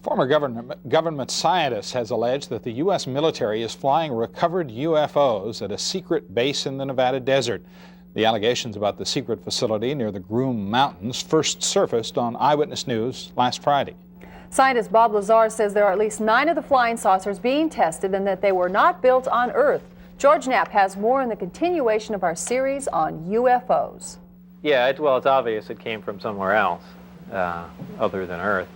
Former government scientist has alleged that the U.S. military is flying recovered UFOs at a secret base in the Nevada desert. The allegations about the secret facility near the Groom Mountains first surfaced on Eyewitness News last Friday. Scientist Bob Lazar says there are at least 9 of the flying saucers being tested and that they were not built on Earth. George Knapp has more in the continuation of our series on UFOs. Yeah, well, it's obvious it came from somewhere else other than Earth.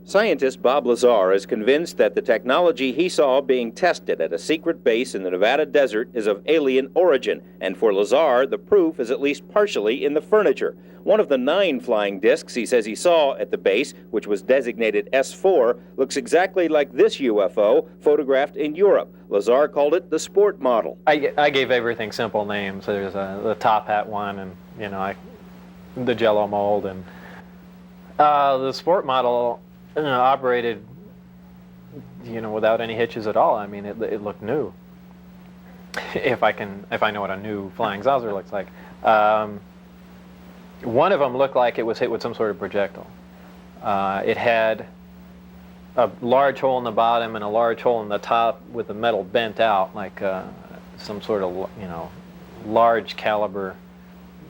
Scientist Bob Lazar is convinced that the technology he saw being tested at a secret base in the Nevada desert is of alien origin, and for Lazar, the proof is at least partially in the furniture. One of the 9 flying discs he says he saw at the base, which was designated S4, looks exactly like this UFO photographed in Europe. Lazar called it the sport model. I gave everything simple names. There's the top hat one, and the Jello mold, and the sport model operated, without any hitches at all. I mean, it looked new. If I know what a new flying saucer looks like. One of them looked like it was hit with some sort of projectile. It had a large hole in the bottom and a large hole in the top with the metal bent out, like some sort of, large caliber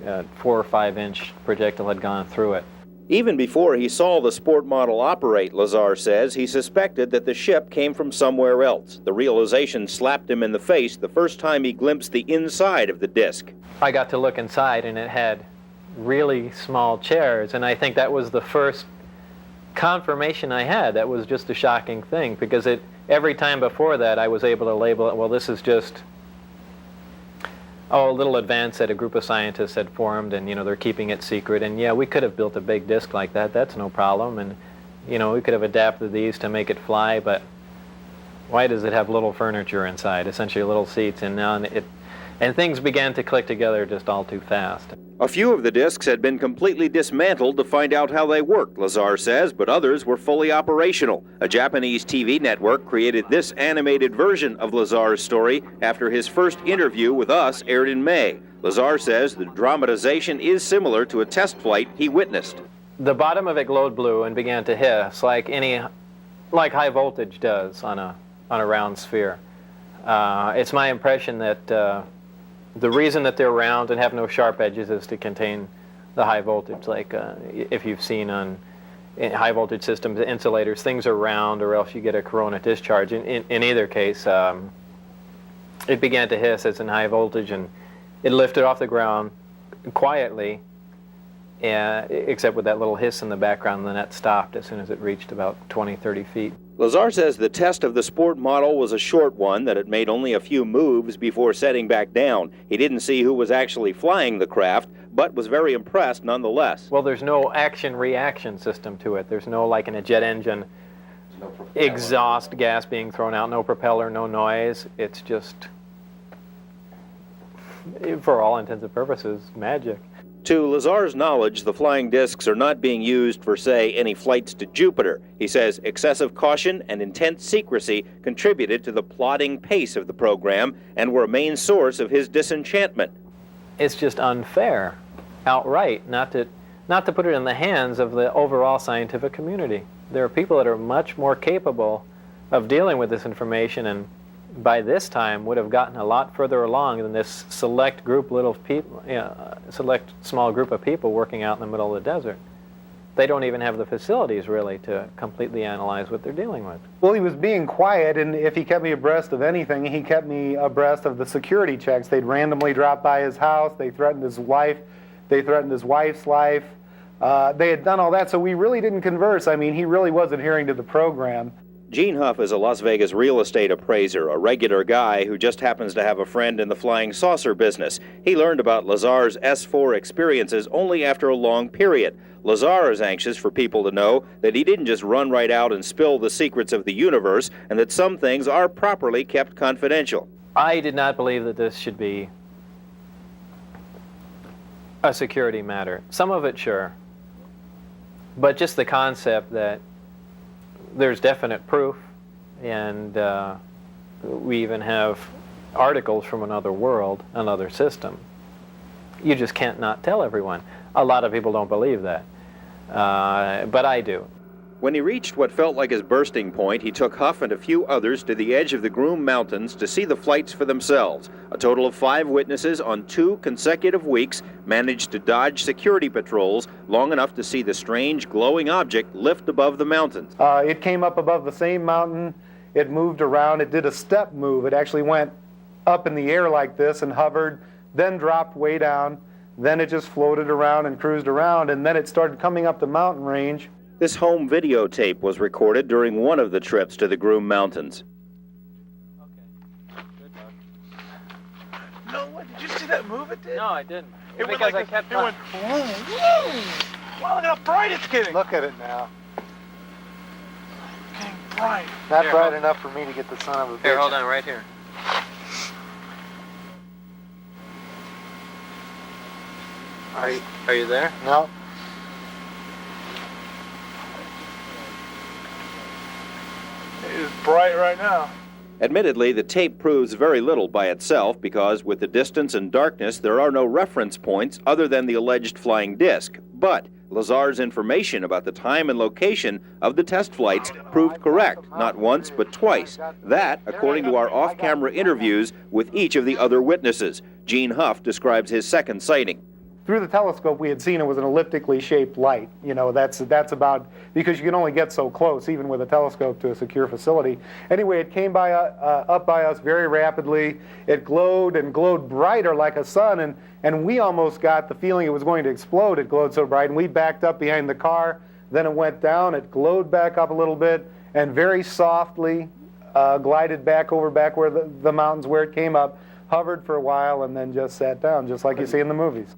4 or 5 inch projectile had gone through it. Even before he saw the sport model operate, Lazar says, he suspected that the ship came from somewhere else. The realization slapped him in the face the first time he glimpsed the inside of the disc. I got to look inside, and it had really small chairs, and I think that was the first confirmation I had. That was just a shocking thing, because every time before that I was able to label it, well, this is just a little advance that a group of scientists had formed, and they're keeping it secret, and yeah, we could have built a big disc like that, that's no problem, and we could have adapted these to make it fly, but why does it have little furniture inside, essentially little seats, and things began to click together just all too fast. A few of the discs had been completely dismantled to find out how they worked, Lazar says, but others were fully operational. A Japanese TV network created this animated version of Lazar's story after his first interview with us aired in May. Lazar says the dramatization is similar to a test flight he witnessed. The bottom of it glowed blue and began to hiss like high voltage does on a round sphere. It's my impression that the reason that they're round and have no sharp edges is to contain the high voltage. Like if you've seen on high voltage systems, insulators, things are round or else you get a corona discharge. In either case, it began to hiss as in high voltage, and it lifted off the ground quietly, except with that little hiss in the background, and then that stopped as soon as it reached about 20, 30 feet. Lazar says the test of the sport model was a short one, that it made only a few moves before setting back down. He didn't see who was actually flying the craft, but was very impressed nonetheless. Well, there's no action-reaction system to it. There's no, like in a jet engine, exhaust gas being thrown out, no propeller, no noise. It's just, for all intents and purposes, magic. To Lazar's knowledge, the flying discs are not being used for, say, any flights to Jupiter. He says excessive caution and intense secrecy contributed to the plodding pace of the program and were a main source of his disenchantment. It's just unfair, outright, not to put it in the hands of the overall scientific community. There are people that are much more capable of dealing with this information, and by this time would have gotten a lot further along than this select small group of people working out in the middle of the desert. They don't even have the facilities really to completely analyze what they're dealing with. Well, he was being quiet, and if he kept me abreast of anything, he kept me abreast of the security checks. They'd randomly drop by his house. They threatened his wife. They threatened his wife's life. They had done all that, so we really didn't converse. I mean, he really was adhering to the program. Gene Huff is a Las Vegas real estate appraiser, a regular guy who just happens to have a friend in the flying saucer business. He learned about Lazar's S4 experiences only after a long period. Lazar is anxious for people to know that he didn't just run right out and spill the secrets of the universe, and that some things are properly kept confidential. I did not believe that this should be a security matter. Some of it, sure. But just the concept that there's definite proof, and we even have articles from another world, another system. You just can't not tell everyone. A lot of people don't believe that, but I do. When he reached what felt like his bursting point, he took Huff and a few others to the edge of the Groom Mountains to see the flights for themselves. A total of 5 witnesses on 2 consecutive weeks managed to dodge security patrols long enough to see the strange glowing object lift above the mountains. It came up above the same mountain. It moved around. It did a step move. It actually went up in the air like this and hovered, then dropped way down. Then it just floated around and cruised around, and then it started coming up the mountain range. This home videotape was recorded during one of the trips to the Groom Mountains. Okay. Good luck. No, what? Did you see that move it did? No, I didn't. It went Because like I kept it went boom, boom. Wow, look how bright it's getting. Look at it now. Getting bright. Not Here, bright hold- enough for me to get the son of a bitch. Here, hold on, right here. Are you there? No. It is bright right now. Admittedly, the tape proves very little by itself because with the distance and darkness, there are no reference points other than the alleged flying disc. But Lazar's information about the time and location of the test flights proved correct, not once, but twice. That, according to our off-camera interviews with each of the other witnesses. Gene Huff describes his second sighting. Through the telescope, we had seen it was an elliptically shaped light. You know, that's about, because you can only get so close, even with a telescope, to a secure facility. Anyway, it came by up by us very rapidly. It glowed and glowed brighter like a sun, and we almost got the feeling it was going to explode. It glowed so bright, and we backed up behind the car. Then it went down. It glowed back up a little bit, and very softly glided back over back where the mountains where it came up, hovered for a while, and then just sat down, just like you see in the movies.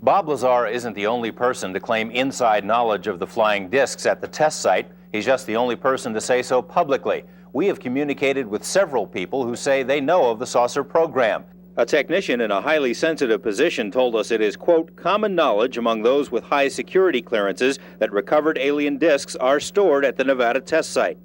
Bob Lazar isn't the only person to claim inside knowledge of the flying discs at the test site. He's just the only person to say so publicly. We have communicated with several people who say they know of the saucer program. A technician in a highly sensitive position told us it is, quote, common knowledge among those with high security clearances that recovered alien discs are stored at the Nevada test site.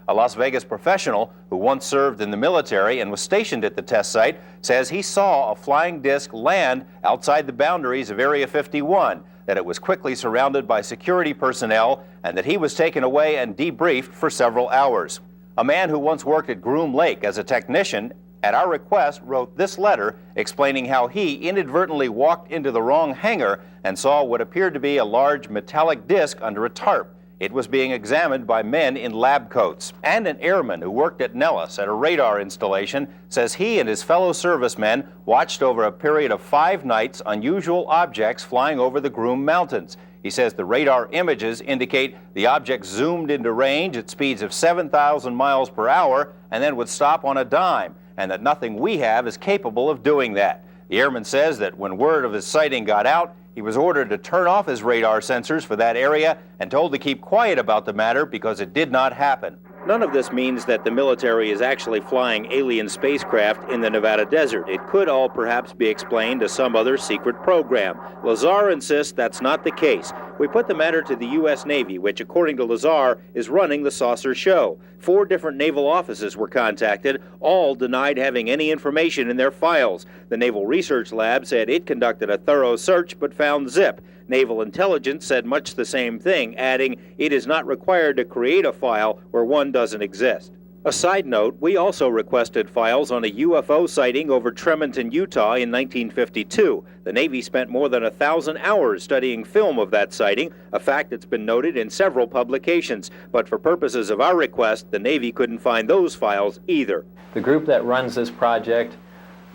A Las Vegas professional who once served in the military and was stationed at the test site says he saw a flying disc land outside the boundaries of Area 51, that it was quickly surrounded by security personnel, and that he was taken away and debriefed for several hours. A man who once worked at Groom Lake as a technician, at our request, wrote this letter explaining how he inadvertently walked into the wrong hangar and saw what appeared to be a large metallic disc under a tarp. It was being examined by men in lab coats. And an airman who worked at Nellis at a radar installation says he and his fellow servicemen watched over a period of 5 nights unusual objects flying over the Groom Mountains. He says the radar images indicate the object zoomed into range at speeds of 7,000 miles per hour and then would stop on a dime, and that nothing we have is capable of doing that. The airman says that when word of his sighting got out, he was ordered to turn off his radar sensors for that area and told to keep quiet about the matter because it did not happen. None of this means that the military is actually flying alien spacecraft in the Nevada desert. It could all perhaps be explained as some other secret program. Lazar insists that's not the case. We put the matter to the U.S. Navy, which, according to Lazar, is running the saucer show. 4 different naval offices were contacted. All denied having any information in their files. The Naval Research Lab said it conducted a thorough search but found zip. Naval Intelligence said much the same thing, adding it is not required to create a file where one doesn't exist. A side note, we also requested files on a UFO sighting over Tremonton, Utah in 1952. The Navy spent more than 1,000 hours studying film of that sighting, a fact that's been noted in several publications. But for purposes of our request, the Navy couldn't find those files either. The group that runs this project,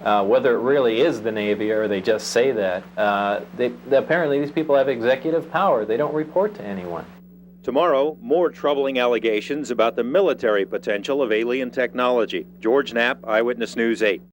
whether it really is the Navy or they just say that, apparently these people have executive power. They don't report to anyone. Tomorrow, more troubling allegations about the military potential of alien technology. George Knapp, Eyewitness News 8.